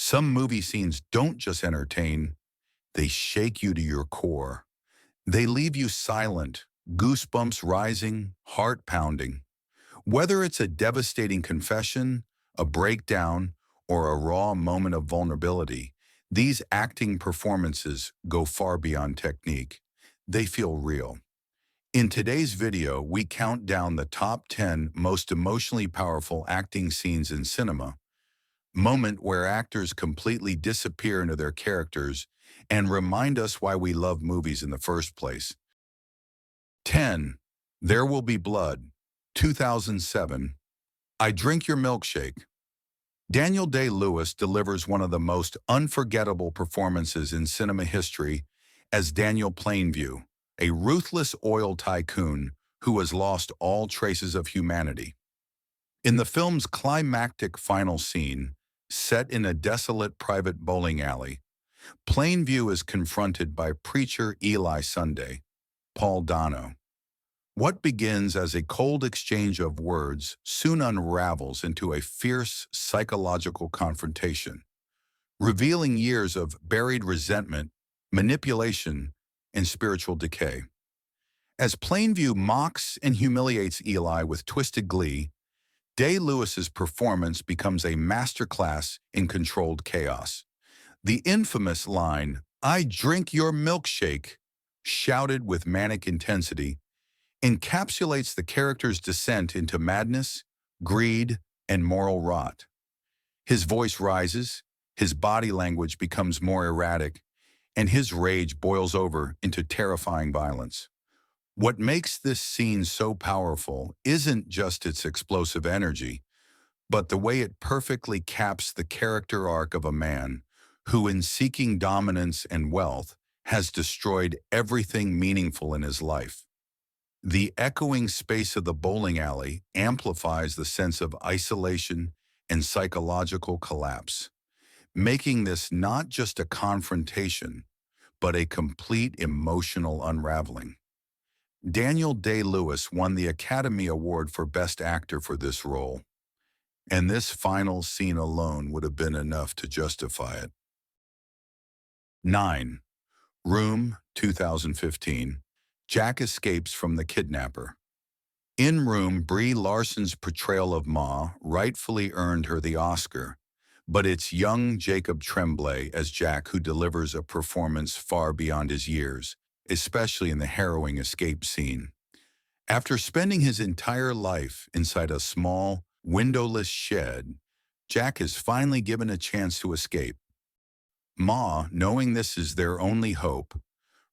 Some movie scenes don't just entertain, they shake you to your core. They leave you silent, goosebumps rising, heart pounding. Whether it's a devastating confession, a breakdown, or a raw moment of vulnerability, these acting performances go far beyond technique. They feel real. In today's video, we count down the top 10 most emotionally powerful acting scenes in cinema, moment where actors completely disappear into their characters and remind us why we love movies in the first place. 10. There Will Be Blood, 2007. I Drink Your Milkshake. Daniel Day-Lewis delivers one of the most unforgettable performances in cinema history as Daniel Plainview, a ruthless oil tycoon who has lost all traces of humanity. In the film's climactic final scene, set in a desolate private bowling alley, Plainview is confronted by preacher Eli Sunday, Paul Dano. What begins as a cold exchange of words soon unravels into a fierce psychological confrontation, revealing years of buried resentment, manipulation, and spiritual decay. As Plainview mocks and humiliates Eli with twisted glee, Day-Lewis's performance becomes a masterclass in controlled chaos. The infamous line, "I drink your milkshake," shouted with manic intensity, encapsulates the character's descent into madness, greed, and moral rot. His voice rises, his body language becomes more erratic, and his rage boils over into terrifying violence. What makes this scene so powerful isn't just its explosive energy, but the way it perfectly caps the character arc of a man who, in seeking dominance and wealth, has destroyed everything meaningful in his life. The echoing space of the bowling alley amplifies the sense of isolation and psychological collapse, making this not just a confrontation, but a complete emotional unraveling. Daniel Day-Lewis won the Academy Award for Best Actor for this role, and this final scene alone would have been enough to justify it. 9. Room, 2015. Jack escapes from the kidnapper. In Room, Brie Larson's portrayal of Ma rightfully earned her the Oscar, but it's young Jacob Tremblay as Jack who delivers a performance far beyond his years, especially in the harrowing escape scene. After spending his entire life inside a small, windowless shed, Jack is finally given a chance to escape. Ma, knowing this is their only hope,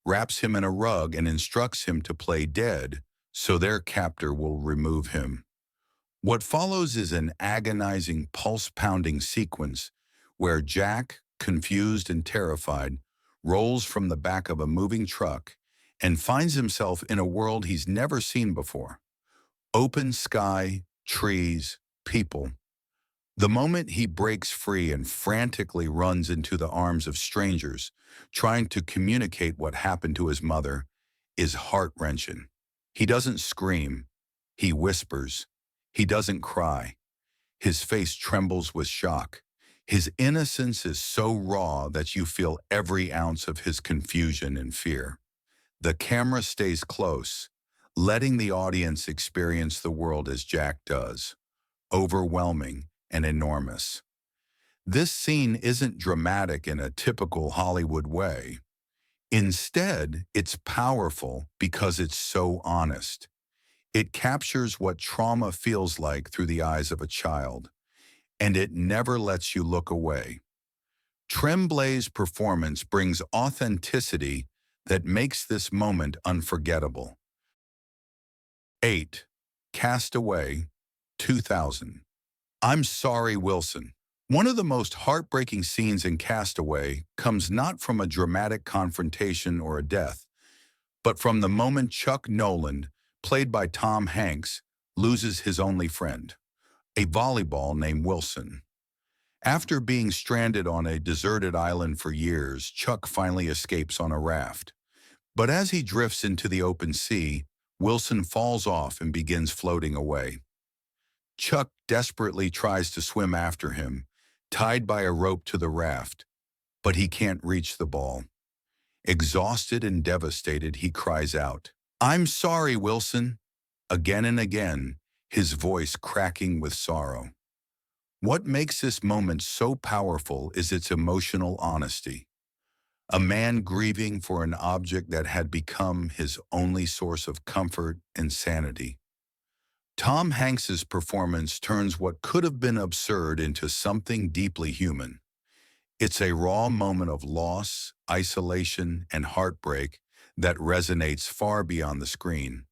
wraps him in a rug and instructs him to play dead so their captor will remove him. What follows is an agonizing, pulse-pounding sequence where Jack, confused and terrified, rolls from the back of a moving truck and finds himself in a world he's never seen before. Open sky, trees, people. The moment he breaks free and frantically runs into the arms of strangers, trying to communicate what happened to his mother, is heart-wrenching. He doesn't scream, he whispers. He doesn't cry. His face trembles with shock. His innocence is so raw that you feel every ounce of his confusion and fear. The camera stays close, letting the audience experience the world as Jack does, overwhelming and enormous. This scene isn't dramatic in a typical Hollywood way. Instead, it's powerful because it's so honest. It captures what trauma feels like through the eyes of a child, and it never lets you look away. Tremblay's performance brings authenticity that makes this moment unforgettable. 8. Castaway, 2000. I'm Sorry, Wilson. One of the most heartbreaking scenes in Castaway comes not from a dramatic confrontation or a death, but from the moment Chuck Noland, played by Tom Hanks, loses his only friend, a volleyball named Wilson. After being stranded on a deserted island for years, Chuck finally escapes on a raft. But as he drifts into the open sea, Wilson falls off and begins floating away. Chuck desperately tries to swim after him, tied by a rope to the raft, but he can't reach the ball. Exhausted and devastated, he cries out, "I'm sorry, Wilson," again and again, his voice cracking with sorrow. What makes this moment so powerful is its emotional honesty. A man grieving for an object that had become his only source of comfort and sanity. Tom Hanks's performance turns what could have been absurd into something deeply human. It's a raw moment of loss, isolation, and heartbreak that resonates far beyond the screen.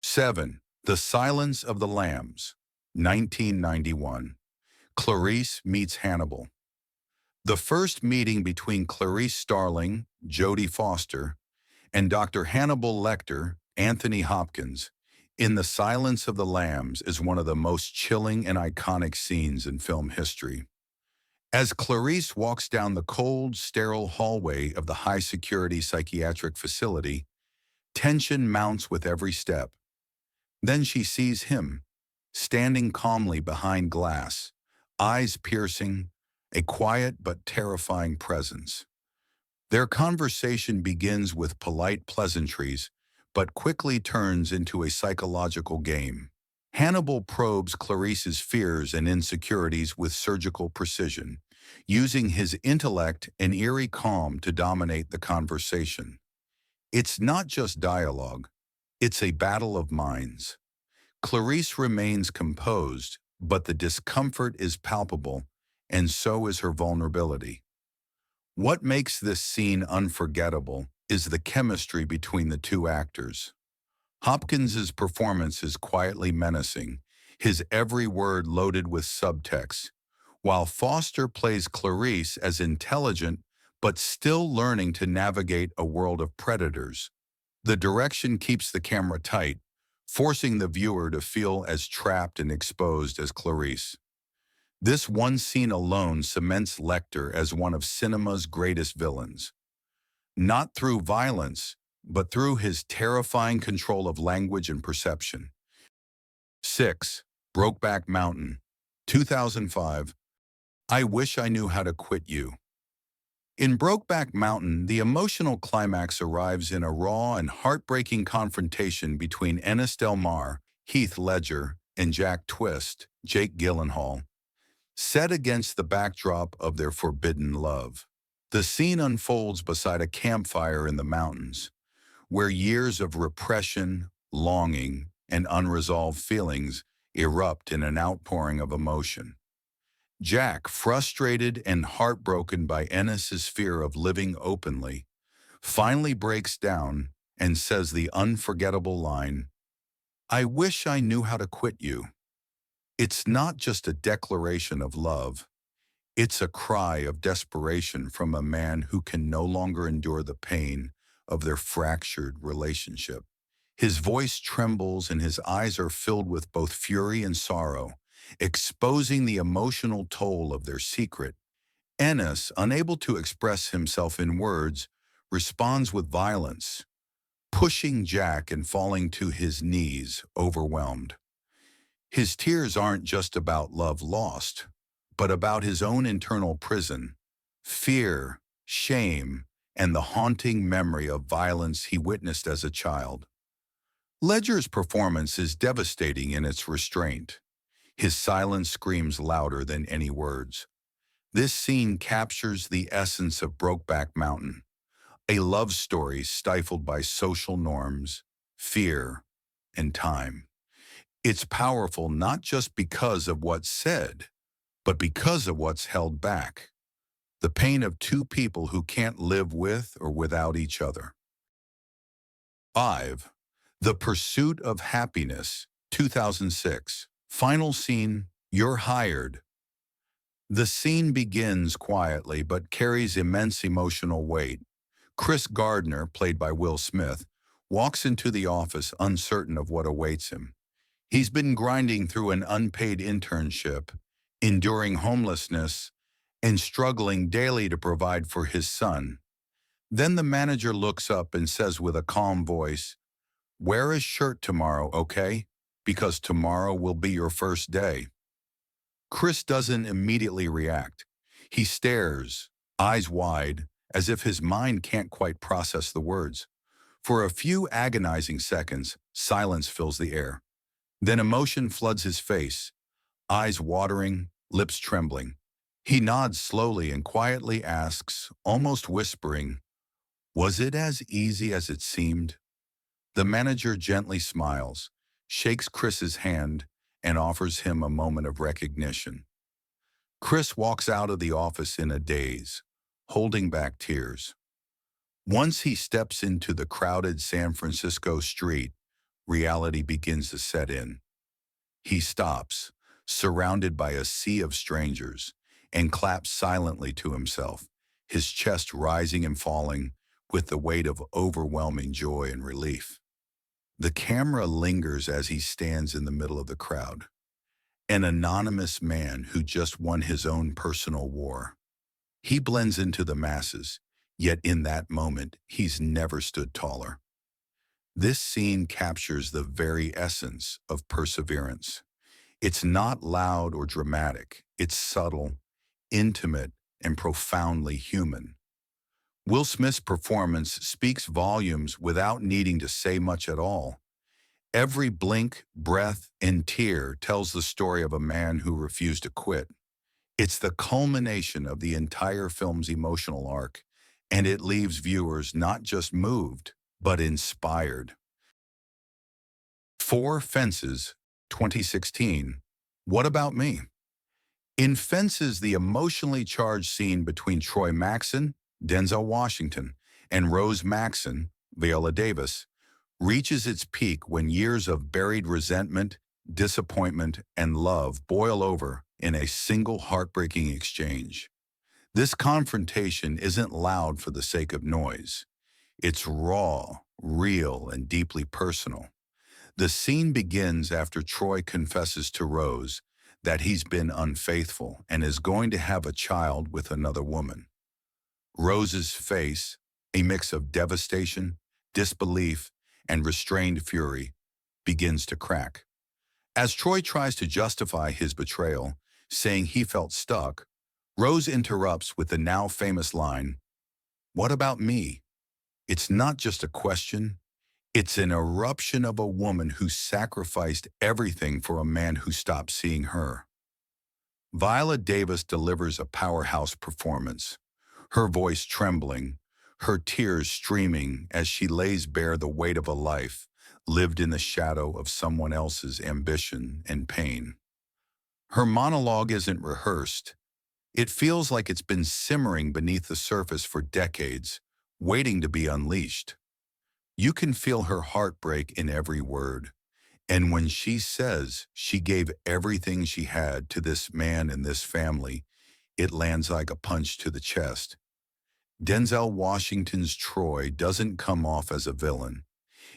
7. The Silence of the Lambs, 1991. Clarice meets Hannibal. The first meeting between Clarice Starling, Jodie Foster, and Dr. Hannibal Lecter, Anthony Hopkins, in The Silence of the Lambs is one of the most chilling and iconic scenes in film history. As Clarice walks down the cold, sterile hallway of the high-security psychiatric facility, tension mounts with every step. Then she sees him, standing calmly behind glass, eyes piercing, a quiet but terrifying presence. Their conversation begins with polite pleasantries, but quickly turns into a psychological game. Hannibal probes Clarice's fears and insecurities with surgical precision, using his intellect and eerie calm to dominate the conversation. It's not just dialogue, it's a battle of minds. Clarice remains composed, but the discomfort is palpable, and so is her vulnerability. What makes this scene unforgettable is the chemistry between the two actors. Hopkins's performance is quietly menacing, his every word loaded with subtext, while Foster plays Clarice as intelligent but still learning to navigate a world of predators. The direction keeps the camera tight, forcing the viewer to feel as trapped and exposed as Clarice. This one scene alone cements Lecter as one of cinema's greatest villains. Not through violence, but through his terrifying control of language and perception. 6. Brokeback Mountain, 2005. I Wish I Knew How to Quit You. In Brokeback Mountain, the emotional climax arrives in a raw and heartbreaking confrontation between Ennis Del Mar, Heath Ledger, and Jack Twist, Jake Gyllenhaal, set against the backdrop of their forbidden love. The scene unfolds beside a campfire in the mountains, where years of repression, longing, and unresolved feelings erupt in an outpouring of emotion. Jack, frustrated and heartbroken by Ennis's fear of living openly, finally breaks down and says the unforgettable line, "I wish I knew how to quit you." It's not just a declaration of love, it's a cry of desperation from a man who can no longer endure the pain of their fractured relationship. His voice trembles and his eyes are filled with both fury and sorrow, exposing the emotional toll of their secret. Ennis, unable to express himself in words, responds with violence, pushing Jack and falling to his knees, overwhelmed. His tears aren't just about love lost, but about his own internal prison, fear, shame, and the haunting memory of violence he witnessed as a child. Ledger's performance is devastating in its restraint. His silence screams louder than any words. This scene captures the essence of Brokeback Mountain, a love story stifled by social norms, fear, and time. It's powerful not just because of what's said, but because of what's held back. The pain of two people who can't live with or without each other. 5. The Pursuit of Happyness, 2006. Final scene, You're Hired. The scene begins quietly but carries immense emotional weight. Chris Gardner, played by Will Smith, walks into the office uncertain of what awaits him. He's been grinding through an unpaid internship, enduring homelessness, and struggling daily to provide for his son. Then the manager looks up and says with a calm voice, "Wear a shirt tomorrow, okay? Because tomorrow will be your first day." Chris doesn't immediately react. He stares, eyes wide, as if his mind can't quite process the words. For a few agonizing seconds, silence fills the air. Then emotion floods his face, eyes watering, lips trembling. He nods slowly and quietly asks, almost whispering, "Was it as easy as it seemed?" The manager gently smiles, shakes Chris's hand, and offers him a moment of recognition. Chris walks out of the office in a daze, holding back tears. Once he steps into the crowded San Francisco street, reality begins to set in. He stops, surrounded by a sea of strangers, and claps silently to himself, his chest rising and falling with the weight of overwhelming joy and relief. The camera lingers as he stands in the middle of the crowd, an anonymous man who just won his own personal war. He blends into the masses, yet in that moment, he's never stood taller. This scene captures the very essence of perseverance. It's not loud or dramatic. It's subtle, intimate, and profoundly human. Will Smith's performance speaks volumes without needing to say much at all. Every blink, breath, and tear tells the story of a man who refused to quit. It's the culmination of the entire film's emotional arc, and it leaves viewers not just moved, but inspired. Four Fences, 2016. What About Me? In Fences, the emotionally charged scene between Troy Maxon, Denzel Washington, and Rose Maxon, Viola Davis, reaches its peak when years of buried resentment, disappointment, and love boil over in a single heartbreaking exchange. This confrontation isn't loud for the sake of noise. It's raw, real, and deeply personal. The scene begins after Troy confesses to Rose that he's been unfaithful and is going to have a child with another woman. Rose's face, a mix of devastation, disbelief, and restrained fury, begins to crack. As Troy tries to justify his betrayal, saying he felt stuck, Rose interrupts with the now famous line, "What about me?" It's not just a question, it's an eruption of a woman who sacrificed everything for a man who stopped seeing her. Viola Davis delivers a powerhouse performance, her voice trembling, her tears streaming as she lays bare the weight of a life lived in the shadow of someone else's ambition and pain. Her monologue isn't rehearsed. It feels like it's been simmering beneath the surface for decades, waiting to be unleashed. You can feel her heartbreak in every word. And when she says she gave everything she had to this man and this family, it lands like a punch to the chest. Denzel Washington's Troy doesn't come off as a villain.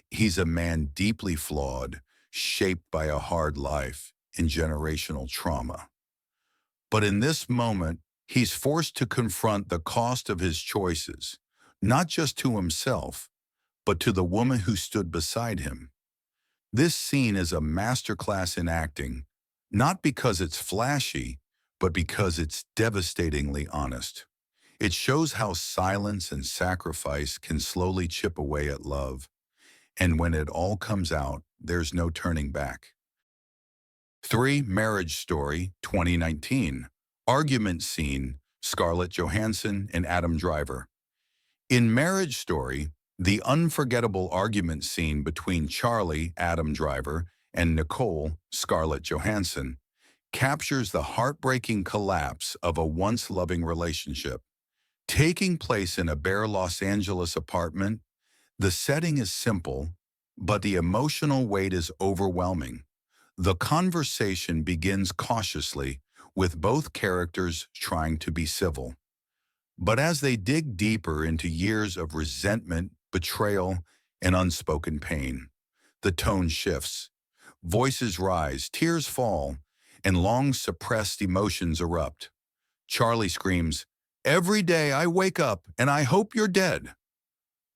He's a man deeply flawed, shaped by a hard life and generational trauma. But in this moment, he's forced to confront the cost of his choices, not just to himself, but to the woman who stood beside him. This scene is a masterclass in acting, not because it's flashy, but because it's devastatingly honest. It shows how silence and sacrifice can slowly chip away at love, and when it all comes out, there's no turning back. 3. Marriage Story, 2019. Argument Scene, Scarlett Johansson and Adam Driver. In Marriage Story, the unforgettable argument scene between Charlie, Adam Driver, and Nicole, Scarlett Johansson, captures the heartbreaking collapse of a once loving relationship. Taking place in a bare Los Angeles apartment, the setting is simple, but the emotional weight is overwhelming. The conversation begins cautiously, with both characters trying to be civil. But as they dig deeper into years of resentment, betrayal, and unspoken pain, the tone shifts. Voices rise, tears fall, and long-suppressed emotions erupt. Charlie screams, "Every day I wake up and I hope you're dead,"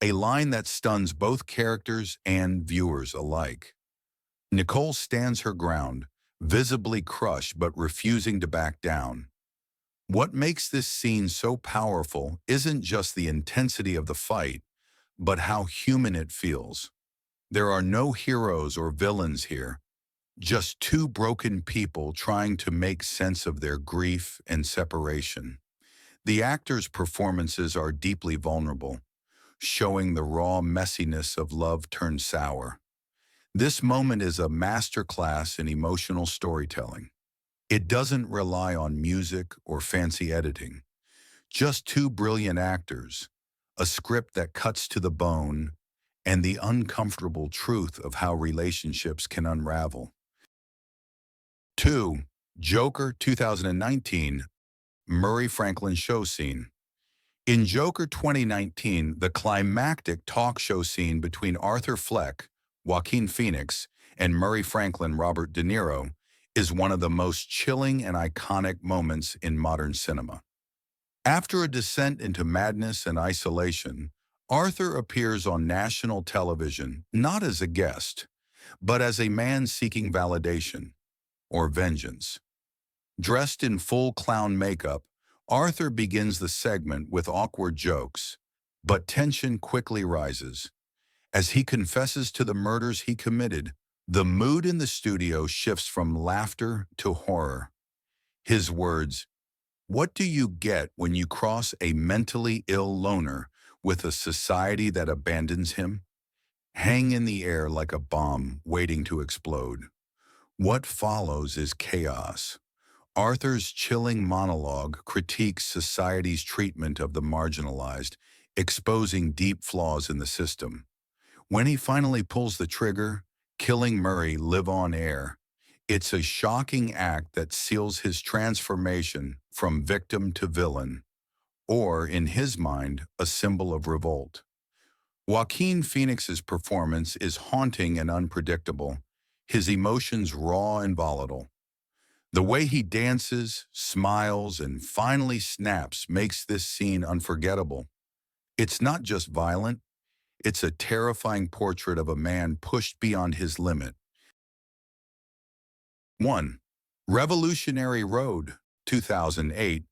a line that stuns both characters and viewers alike. Nicole stands her ground, visibly crushed but refusing to back down. What makes this scene so powerful isn't just the intensity of the fight, but how human it feels. There are no heroes or villains here, just two broken people trying to make sense of their grief and separation. The actors' performances are deeply vulnerable, showing the raw messiness of love turned sour. This moment is a masterclass in emotional storytelling. It doesn't rely on music or fancy editing, just two brilliant actors, a script that cuts to the bone, and the uncomfortable truth of how relationships can unravel. 2. Joker 2019, Murray Franklin show scene. In Joker 2019, the climactic talk show scene between Arthur Fleck, Joaquin Phoenix, and Murray Franklin Robert De Niro is one of the most chilling and iconic moments in modern cinema. After a descent into madness and isolation, Arthur appears on national television not as a guest, but as a man seeking validation or vengeance. Dressed in full clown makeup, Arthur begins the segment with awkward jokes, but tension quickly rises. As he confesses to the murders he committed, the mood in the studio shifts from laughter to horror. His words, "What do you get when you cross a mentally ill loner with a society that abandons him?" hang in the air like a bomb waiting to explode. What follows is chaos. Arthur's chilling monologue critiques society's treatment of the marginalized, exposing deep flaws in the system. When he finally pulls the trigger, killing Murray live on air, it's a shocking act that seals his transformation from victim to villain, or, in his mind, a symbol of revolt. Joaquin Phoenix's performance is haunting and unpredictable, his emotions raw and volatile. The way he dances, smiles, and finally snaps makes this scene unforgettable. It's not just violent, it's a terrifying portrait of a man pushed beyond his limit. 1. Revolutionary Road, 2008,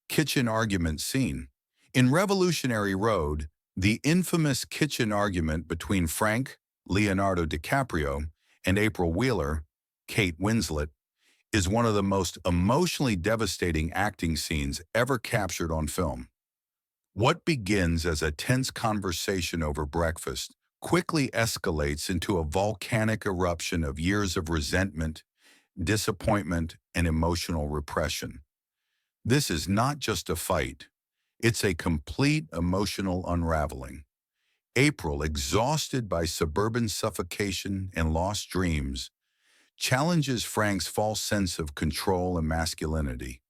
kitchen argument scene. In Revolutionary Road, the infamous kitchen argument between Frank, Leonardo DiCaprio, and April Wheeler, Kate Winslet, is one of the most emotionally devastating acting scenes ever captured on film. What begins as a tense conversation over breakfast quickly escalates into a volcanic eruption of years of resentment, disappointment, and emotional repression. This is not just a fight, it's a complete emotional unraveling. April, exhausted by suburban suffocation and lost dreams, challenges Frank's false sense of control and masculinity.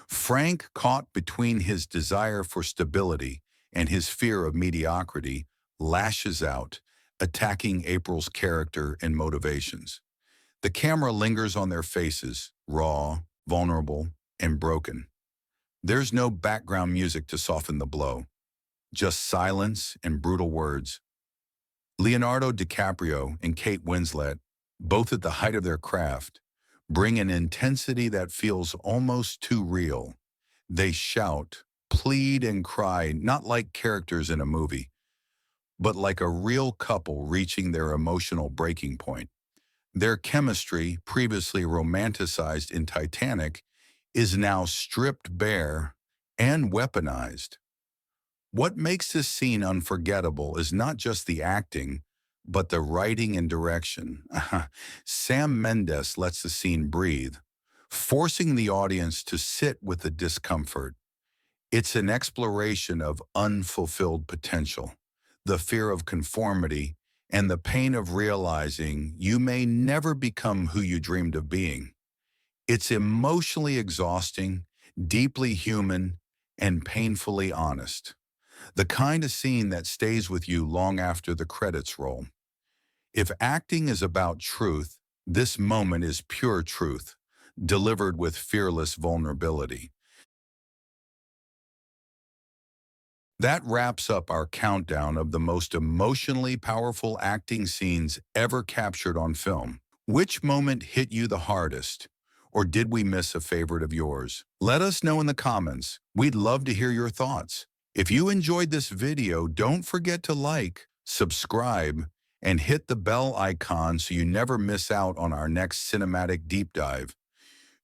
Frank, caught between his desire for stability and his fear of mediocrity, lashes out, attacking April's character and motivations. The camera lingers on their faces, raw, vulnerable, and broken. There's no background music to soften the blow, just silence and brutal words. Leonardo DiCaprio and Kate Winslet, both at the height of their craft, bring an intensity that feels almost too real. They shout, plead, and cry not like characters in a movie, but like a real couple reaching their emotional breaking point. Their chemistry, previously romanticized in Titanic, is now stripped bare and weaponized. What makes this scene unforgettable is not just the acting, but the writing and direction. Sam Mendes lets the scene breathe, forcing the audience to sit with the discomfort. It's an exploration of unfulfilled potential, the fear of conformity, and the pain of realizing you may never become who you dreamed of being. It's emotionally exhausting, deeply human, and painfully honest. The kind of scene that stays with you long after the credits roll. If acting is about truth, this moment is pure truth, delivered with fearless vulnerability. That wraps up our countdown of the most emotionally powerful acting scenes ever captured on film. Which moment hit you the hardest? Or did we miss a favorite of yours? Let us know in the comments. We'd love to hear your thoughts. If you enjoyed this video, don't forget to like, subscribe, and hit the bell icon so you never miss out on our next cinematic deep dive.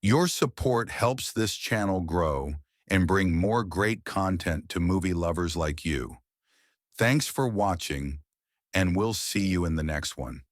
Your support helps this channel grow and bring more great content to movie lovers like you. Thanks for watching, and we'll see you in the next one.